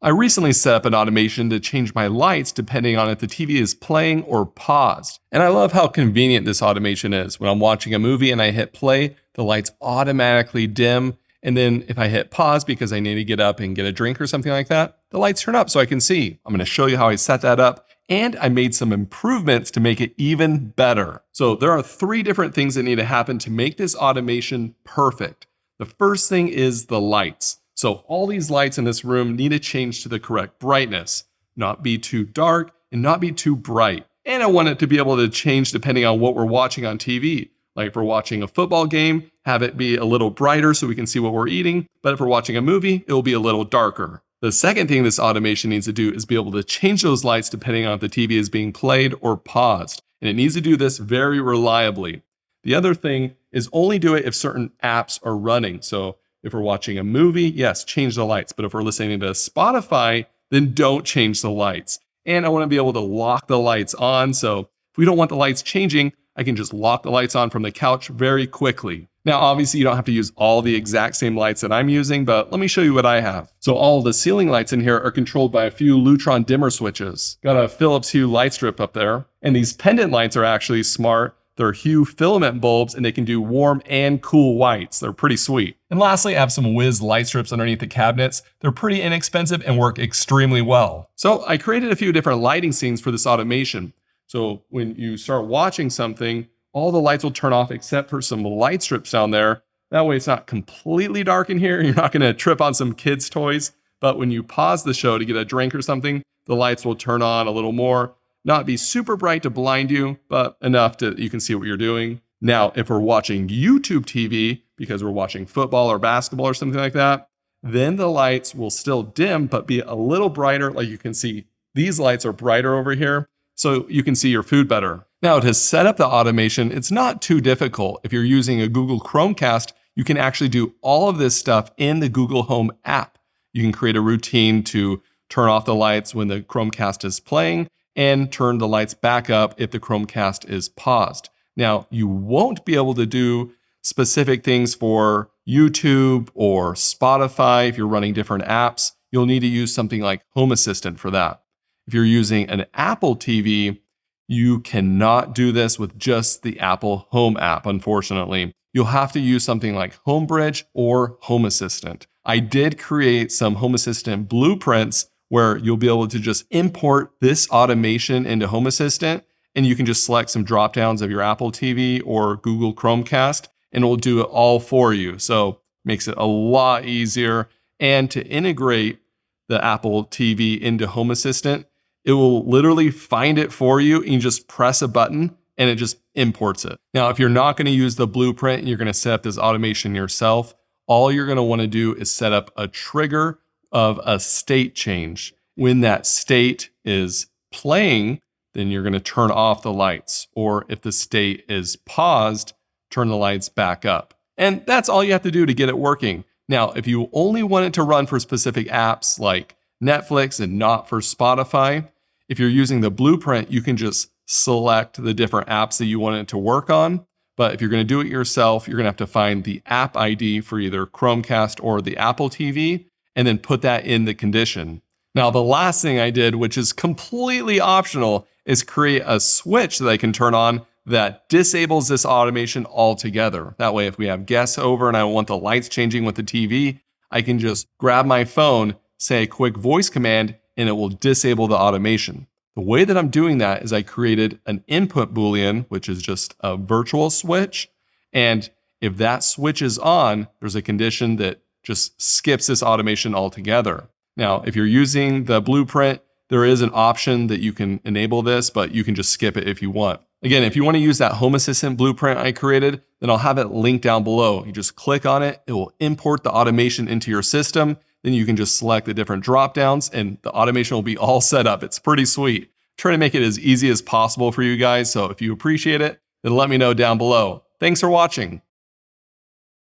I recently set up an automation to change my lights depending on if the TV is playing or paused. And I love how convenient this automation is. When I'm watching a movie and I hit play, the lights automatically dim. And then if I hit pause because I need to get up and get a drink or something like that, the lights turn up so I can see. I'm going to show you how I set that up. And I made some improvements to make it even better. So there are 3 different things that need to happen to make this automation perfect. The first thing is the lights. So all these lights in this room need to change to the correct brightness, not be too dark and not be too bright. And I want it to be able to change depending on what we're watching on TV. Like if we're watching a football game, have it be a little brighter so we can see what we're eating. But if we're watching a movie, it will be a little darker. The second thing this automation needs to do is be able to change those lights depending on if the TV is being played or paused. And it needs to do this very reliably. The other thing is only do it if certain apps are running. So if we're watching a movie, yes, change the lights. But if we're listening to Spotify, then don't change the lights. And I want to be able to lock the lights on. So if we don't want the lights changing, I can just lock the lights on from the couch very quickly. Now, obviously, you don't have to use all the exact same lights that I'm using, but let me show you what I have. So all the ceiling lights in here are controlled by a few Lutron dimmer switches. Got a Philips Hue light strip up there. And these pendant lights are actually smart. They're Hue filament bulbs and they can do warm and cool whites. They're pretty sweet. And lastly, I have some Wiz light strips underneath the cabinets. They're pretty inexpensive and work extremely well. So I created a few different lighting scenes for this automation. So when you start watching something, all the lights will turn off except for some light strips down there. That way it's not completely dark in here. You're not gonna trip on some kids' toys. But when you pause the show to get a drink or something, the lights will turn on a little more. Not be super bright to blind you, but enough that you can see what you're doing. Now, if we're watching YouTube TV, because we're watching football or basketball or something like that, then the lights will still dim, but be a little brighter. Like you can see, these lights are brighter over here, so you can see your food better. Now, to set up the automation, it's not too difficult. If you're using a Google Chromecast, you can actually do all of this stuff in the Google Home app. You can create a routine to turn off the lights when the Chromecast is playing and turn the lights back up if the Chromecast is paused. Now, you won't be able to do specific things for YouTube or Spotify if you're running different apps. You'll need to use something like Home Assistant for that. If you're using an Apple TV, you cannot do this with just the Apple Home app, unfortunately. You'll have to use something like HomeBridge or Home Assistant. I did create some Home Assistant blueprints where you'll be able to just import this automation into Home Assistant, and you can just select some drop downs of your Apple TV or Google Chromecast, and it will do it all for you. So makes it a lot easier. And to integrate the Apple TV into Home Assistant, it will literally find it for you, and you just press a button and it just imports it. Now, if you're not going to use the blueprint and you're going to set up this automation yourself, all you're going to want to do is set up a trigger of a state change. When that state is playing, then you're going to turn off the lights. Or if the state is paused, turn the lights back up. And that's all you have to do to get it working. Now, if you only want it to run for specific apps like Netflix and not for Spotify, if you're using the blueprint, you can just select the different apps that you want it to work on. But if you're going to do it yourself, you're going to have to find the app ID for either Chromecast or the Apple TV, and then put that in the condition. Now, the last thing I did, which is completely optional, is create a switch that I can turn on that disables this automation altogether. That way, if we have guests over and I want the lights changing with the TV, I can just grab my phone, say a quick voice command, and it will disable the automation. The way that I'm doing that is I created an input Boolean, which is just a virtual switch. And if that switch is on, there's a condition that just skips this automation altogether. Now, if you're using the blueprint, there is an option that you can enable this, but you can just skip it if you want. Again, if you want to use that Home Assistant blueprint I created, then I'll have it linked down below. You just click on it, it will import the automation into your system. Then you can just select the different drop downs and the automation will be all set up. It's pretty sweet. Try to make it as easy as possible for you guys. So if you appreciate it, then let me know down below. Thanks for watching.